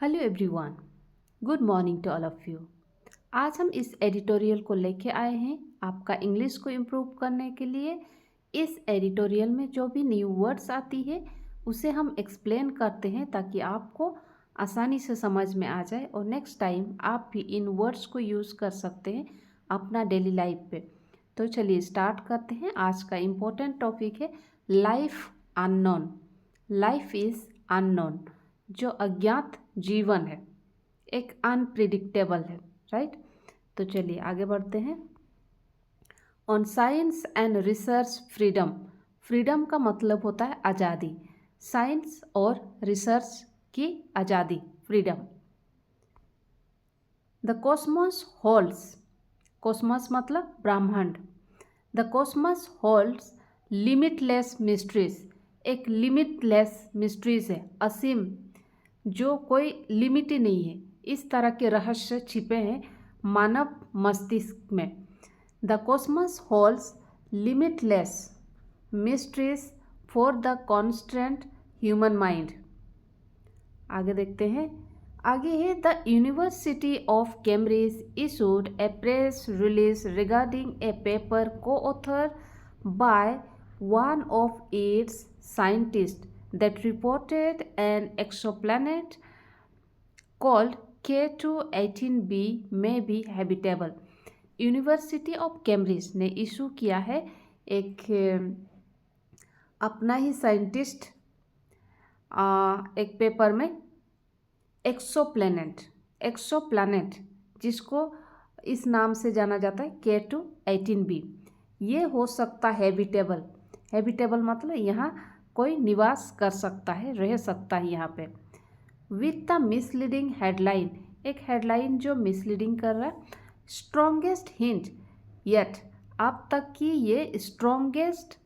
Hello everyone, good morning to all of you. आज हम इस एडिटोरियल को लेके आए हैं आपका इंग्लिश को इम्प्रूव करने के लिए। इस एडिटोरियल में जो भी न्यू वर्ड्स आती है उसे हम एक्सप्लेन करते हैं ताकि आपको आसानी से समझ में आ जाए और नेक्स्ट टाइम आप भी इन वर्ड्स को यूज़ कर सकते हैं अपना डेली लाइफ पे। तो चलिए स्टार्ट करते हैं। आज का इम्पोर्टेंट टॉपिक है life unknown. Life is unknown, जो अज्ञात जीवन है, एक अनप्रिडिक्टेबल है, राइट। तो चलिए आगे बढ़ते हैं। On science and research freedom. Freedom का मतलब होता है आज़ादी। साइंस और रिसर्च की आज़ादी, freedom. The Cosmos holds. Cosmos मतलब ब्रह्मांड। The Cosmos holds limitless mysteries. एक लिमिटलेस मिस्ट्रीज है, असीम, जो कोई लिमिट ही नहीं है। इस तरह के रहस्य छिपे हैं मानव मस्तिष्क में। The cosmos holds limitless mysteries for the constant human mind. आगे देखते हैं। आगे है the university of Cambridge issued a press release regarding a paper co author by one of its scientist that reported an exoplanet called K2-18b may be habitable. University of Cambridge ने issue किया है एक अपना ही scientist एक paper में exoplanet जिसको इस नाम से जाना जाता है K2-18b, ये हो सकता हैबिटेबल। हैबिटेबल मतलब यहाँ कोई निवास कर सकता है, रह सकता है यहाँ पे। विथ द मिसलीडिंग हेडलाइन, एक हेडलाइन जो मिसलीडिंग कर रहा है। स्ट्रॉन्गेस्ट हिंट येट, अब तक की ये स्ट्रॉन्गेस्ट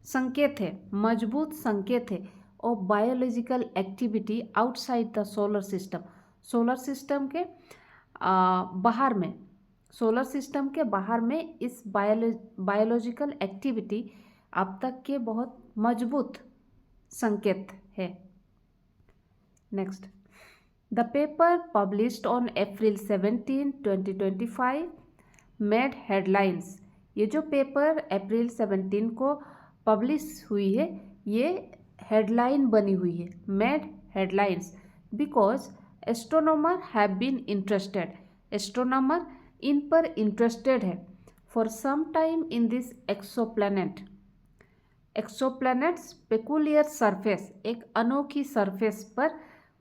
संकेत है, मजबूत संकेत है और biological activity outside the solar system. Solar system के बाहर में, सोलर सिस्टम के बाहर में इस बायोलॉजिकल एक्टिविटी अब तक के बहुत मजबूत संकेत है। Next, the paper published on April 17, 2025 made headlines. ये जो पेपर अप्रैल 17 को पब्लिश हुई है, ये हेडलाइन बनी हुई है, made headlines, because astronomer have been interested. Astronomer इन पर इंटरेस्टेड है for some time in this exoplanet. Exoplanets peculiar surface, एक अनोखी सरफेस पर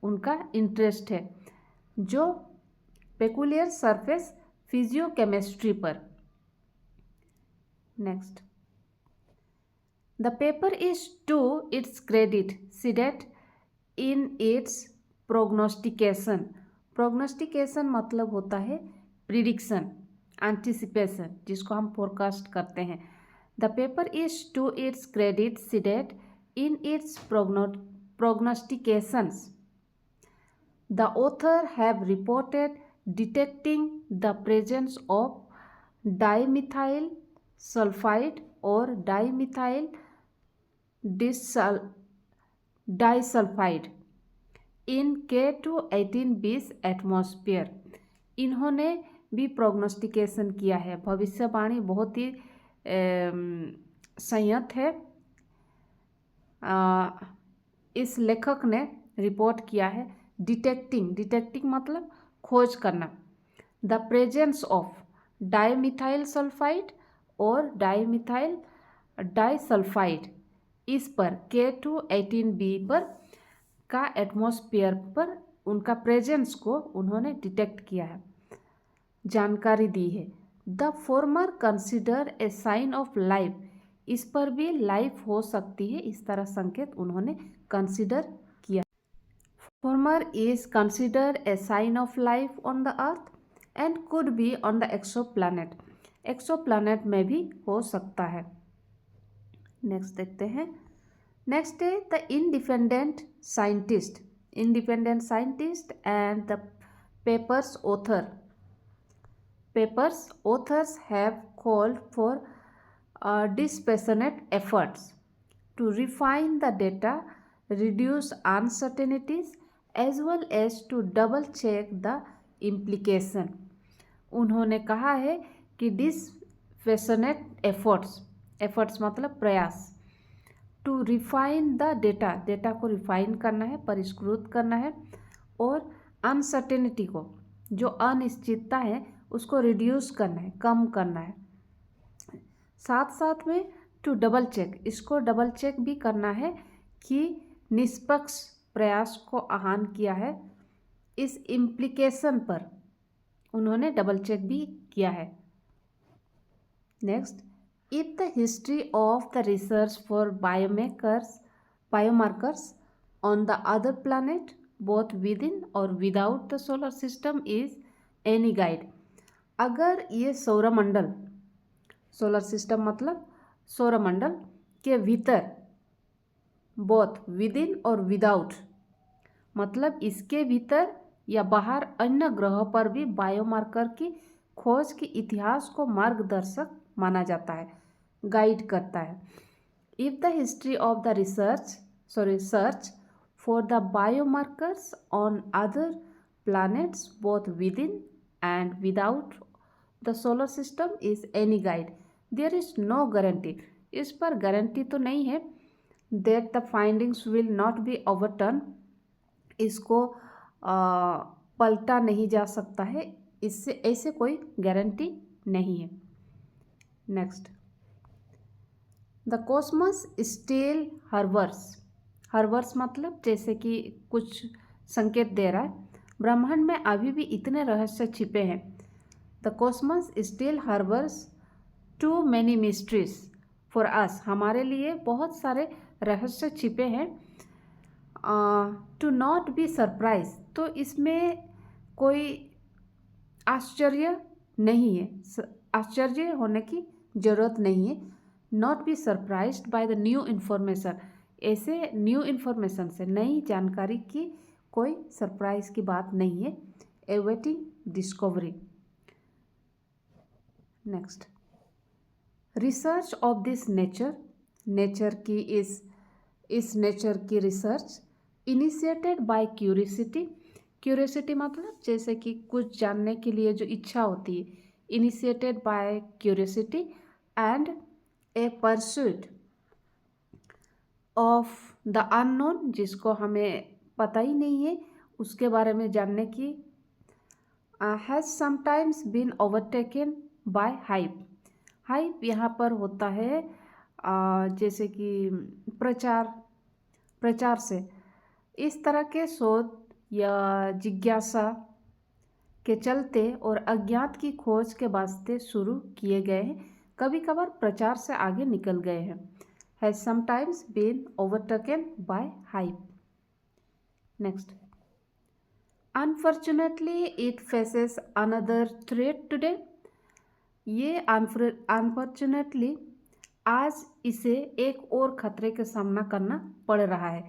उनका इंटरेस्ट है, जो पेकुलियर सरफेस फिजियोकेमिस्ट्री पर। Next, the paper is to its credit seeded in its prognostication. Prognostication मतलब होता है प्रिडिक्शन, एंटिसिपेशन, जिसको हम फोरकास्ट करते हैं। The paper is to its credit cited in its prognostications. The author have reported detecting the presence of dimethyl sulfide or dimethyl disulfide in K2-18b's atmosphere. इन्होंने भी प्रोग्नोस्टिकेशन किया है, भविष्यवाणी बहुत ही संयत है। इस लेखक ने रिपोर्ट किया है डिटेक्टिंग मतलब खोज करना, the presence of dimethyl sulphide और डाईमिथाइल डाइसल्फाइड, इस पर K2-18b पर का एटमॉस्फेयर पर उनका प्रेजेंस को उन्होंने डिटेक्ट किया है, जानकारी दी है। The former consider a sign of life, इस पर भी लाइफ हो सकती है, इस तरह संकेत उन्होंने कंसिडर किया। Former is consider a sign of life on the earth and could be on the exoplanet. Exoplanet में भी हो सकता है। नेक्स्ट देखते हैं। नेक्स्ट है the independent scientist. Independent scientist and the papers author. Papers authors have called for dispassionate efforts to refine the data, reduce uncertainties, as well as to double check the implication. उन्होंने कहा है कि dispassionate efforts मतलब प्रयास, to refine the data को refine करना है, परिष्कृत करना है, और अनसर्टेनिटी को, जो अनिश्चितता है उसको रिड्यूस करना है, कम करना है। साथ साथ में टू डबल चेक, इसको डबल चेक भी करना है कि निष्पक्ष प्रयास को आह्वान किया है। इस इम्प्लीकेशन पर उन्होंने डबल चेक भी किया है। Next, if the history of the research for biomarkers on the other planet, both within or without the solar system, is any guide, अगर ये सौरमंडल, सोलर सिस्टम मतलब सौरमंडल के भीतर, बोथ विदिन और विदाउट मतलब इसके भीतर या बाहर अन्य ग्रहों पर भी बायोमार्कर की खोज के इतिहास को मार्गदर्शक माना जाता है, गाइड करता है। If the history of the research for the biomarkers on other planets both within and without the solar system is any guide, there is no guarantee, इस पर गारंटी तो नहीं है, that the findings will not be overturn, इसको पलटा नहीं जा सकता है, इससे ऐसे कोई गारंटी नहीं है। नेक्स्ट, द कॉस्मस स्टिल हर्वर्स मतलब जैसे कि कुछ संकेत दे रहा है, ब्रह्मांड में अभी भी इतने रहस्य छिपे हैं। The cosmos still harbours too many mysteries for us, हमारे लिए बहुत सारे रहस्य छिपे हैं। टू नॉट बी सरप्राइज, तो इसमें कोई आश्चर्य नहीं है, आश्चर्य होने की ज़रूरत नहीं है। Not be surprised by the new information, ऐसे न्यू इन्फॉर्मेशन से, नई जानकारी की कोई सरप्राइज की बात नहीं है। Awaiting discovery. Next, research of this nature की इस नेचर की रिसर्च इनिशिएटेड बाय क्यूरियोसिटी मतलब जैसे कि कुछ जानने के लिए जो इच्छा होती है, initiated by curiosity and A pursuit of the unknown, जिसको हमें पता ही नहीं है उसके बारे में जानने की, has sometimes been overtaken by hype यहाँ पर होता है जैसे कि प्रचार से, इस तरह के शोध या जिज्ञासा के चलते और अज्ञात की खोज के वास्ते शुरू किए गए हैं, कभी कभार प्रचार से आगे निकल गए हैं। Has sometimes been overtaken by hype. Next, unfortunately it faces another threat today, ये अनफॉर्चुनेटली आज इसे एक और खतरे का सामना करना पड़ रहा है।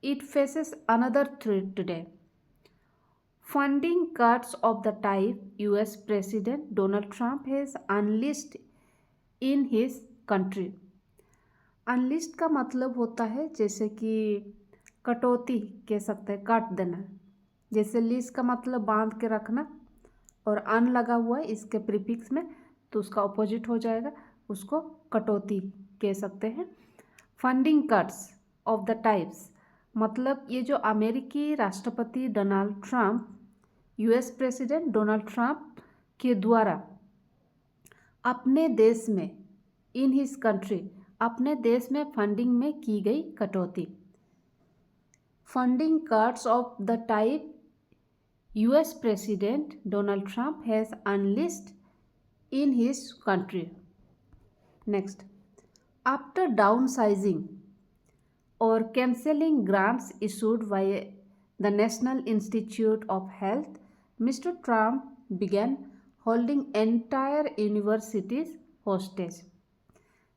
It faces another threat today, funding cuts of the type US President Donald Trump has unleashed in his country। Unlist का मतलब होता है जैसे कि कटौती कह सकते हैं, काट देना। जैसे लिस्ट का मतलब बांध के रखना, और अन लगा हुआ है इसके प्रीफिक्स में तो उसका अपोजिट हो जाएगा, उसको कटौती कह सकते हैं। Funding cuts of the types मतलब ये जो अमेरिकी राष्ट्रपति Donald Trump, US president Donald Trump के द्वारा अपने देश में, इन हिज कंट्री, अपने देश में फंडिंग में की गई कटौती। Funding cuts of the type US president Donald Trump has unlisted in his country. Next, after downsizing और cancelling grants issued by the national institute of health, Mr. Trump began holding entire universities hostage।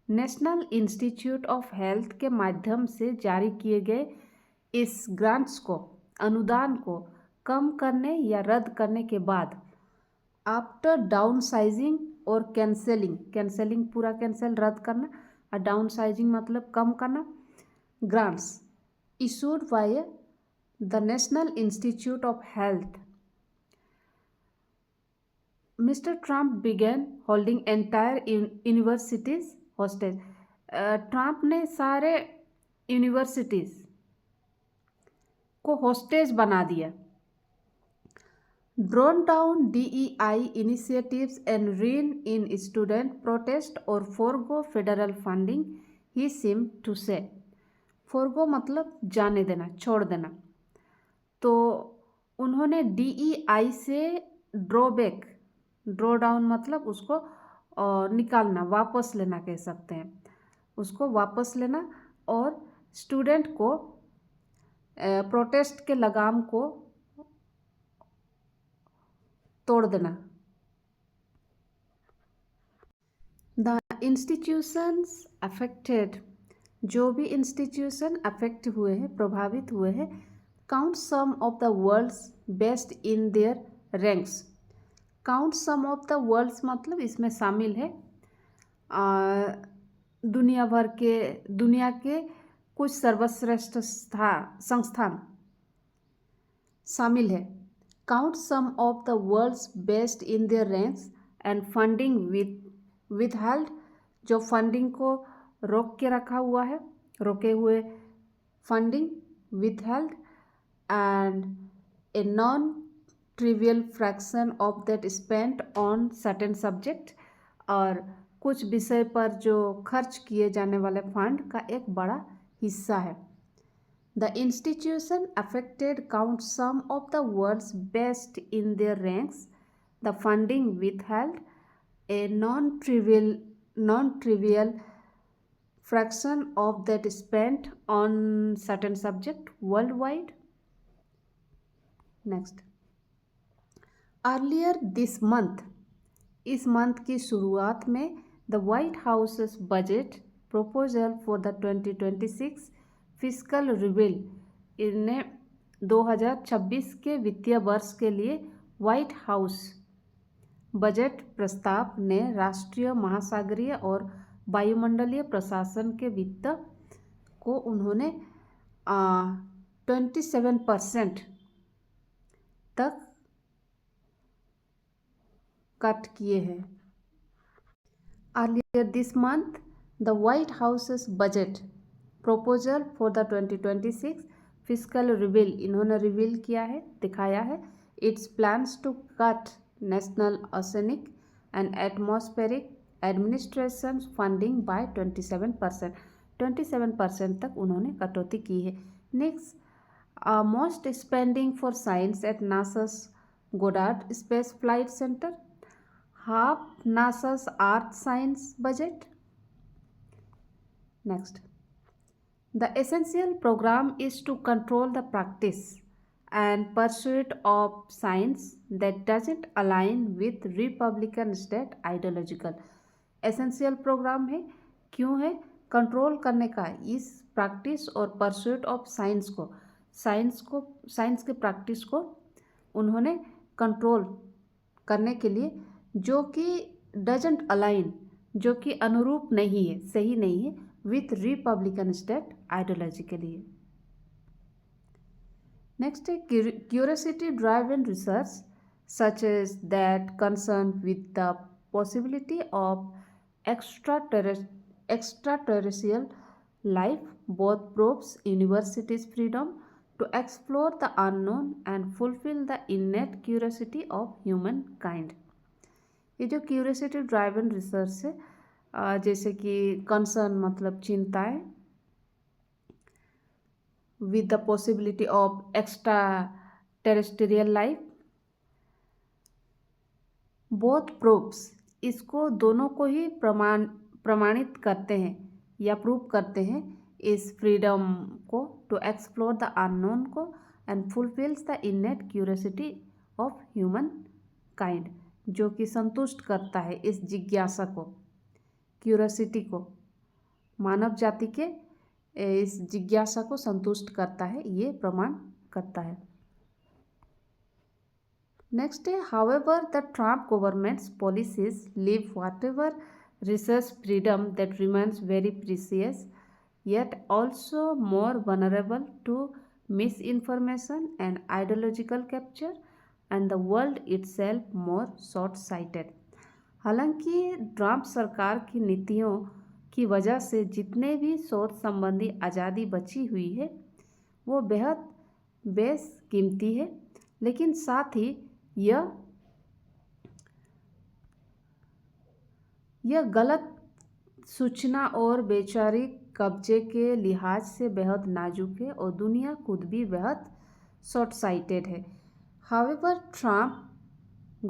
National institute of health के माध्यम से जारी किए गए इस grants को, अनुदान को कम करने या रद्द करने के बाद, आफ्टर डाउनसाइजिंग और कैंसलिंग पूरा कैंसिल, रद्द करना, और डाउनसाइजिंग मतलब कम करना, grants issued bye The National Institute of Health. Mr. Trump began holding entire universities hostage. Trump ने सारे यूनिवर्सिटीज़ को हॉस्टेज बना दिया. Drawn down DEI initiatives and rein in student protest or forego federal funding, he seemed to say. forego मतलब जाने देना, छोड़ देना. तो उन्होंने DEI से ड्रॉ डाउन मतलब उसको निकालना, वापस लेना कह सकते हैं, उसको वापस लेना और स्टूडेंट को प्रोटेस्ट के लगाम को तोड़ देना. द इंस्टीट्यूशंस अफेक्टेड, जो भी इंस्टीट्यूशन अफेक्ट हुए हैं, प्रभावित हुए हैं, count some of the world's best in their ranks. Count some of the world's मतलब इसमें शामिल है दुनिया के कुछ सर्वश्रेष्ठ संस्थान शामिल है. Count some of the world's best in their ranks and funding withheld, जो फंडिंग को रोक के रखा हुआ है, रोके हुए funding withheld, and a non trivial fraction of that spent on certain subject, और कुछ विषय पर जो खर्च किए जाने वाले फंड का एक बड़ा हिस्सा है. The institution affected count some of the world's best in their ranks. The funding withheld, a non-trivial fraction of that spent on certain subject worldwide. Next. Earlier this month, इस मंथ की शुरुआत में, the White House's budget proposal for the 2026 fiscal रिविल, इन्हें 2026 के वित्तीय वर्ष के लिए व्हाइट हाउस बजट प्रस्ताव ने राष्ट्रीय महासागरीय और वायुमंडलीय प्रशासन के वित्त को उन्होंने 27% तक कट किए हैं. Earlier this month, the White House's budget proposal for the 2026 fiscal reveal, इन्होंने रिवील किया है, दिखाया है, its plans to cut National Oceanic and Atmospheric Administration funding by 27%. 27% तक उन्होंने कटौती की है. Next, most spending for science at NASA's Goddard Space Flight Center, half NASA's Earth Science budget. Next, the essential program is to control the practice and pursuit of science that doesn't align with Republican state ideological. Essential program है, क्यों है? Control करने का इस practice और pursuit of science के practice को उन्होंने कंट्रोल करने के लिए, जो कि डजंट अलाइन, जो कि अनुरूप नहीं है, सही नहीं है विथ रिपब्लिकन स्टेट आइडियोलॉजी के लिए. नेक्स्ट है curiosity driven research such as that concern with the possibility of extraterrestrial life. Both probes universities' freedom to explore the unknown and fulfill the innate curiosity of humankind. ये जो curiosity driven research है, जैसे कि concern मतलब चिंताएं, with the possibility of extra terrestrial life, both proofs, इसको दोनों को ही प्रमाणित करते हैं या प्रूव करते हैं इस फ्रीडम को, टू एक्सप्लोर द अननोन को, and fulfils the इनेट curiosity of human kind, जो कि संतुष्ट करता है इस जिज्ञासा को, क्यूरियोसिटी को, मानव जाति के इस जिज्ञासा को संतुष्ट करता है, ये प्रमाण करता है. नेक्स्ट है, however the Trump government's policies leave whatever research freedom that remains very precious, yet also more vulnerable to misinformation and ideological capture, and the world itself more short-sighted. हालांकि ट्रंप सरकार की नीतियों की वजह से जितने भी सोच संबंधी आज़ादी बची हुई है वो बेहद बेशकीमती है, लेकिन साथ ही यह गलत सूचना और वैचारिक कब्जे के लिहाज से बेहद नाजुक है और दुनिया खुद भी बेहद शॉर्ट साइटेड है. However, Trump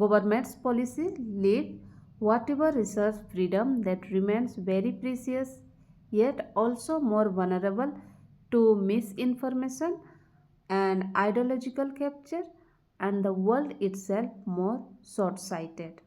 governments policy leave whatever research freedom that remains very precious, yet also more vulnerable to misinformation and ideological capture, and the world itself more short-sighted.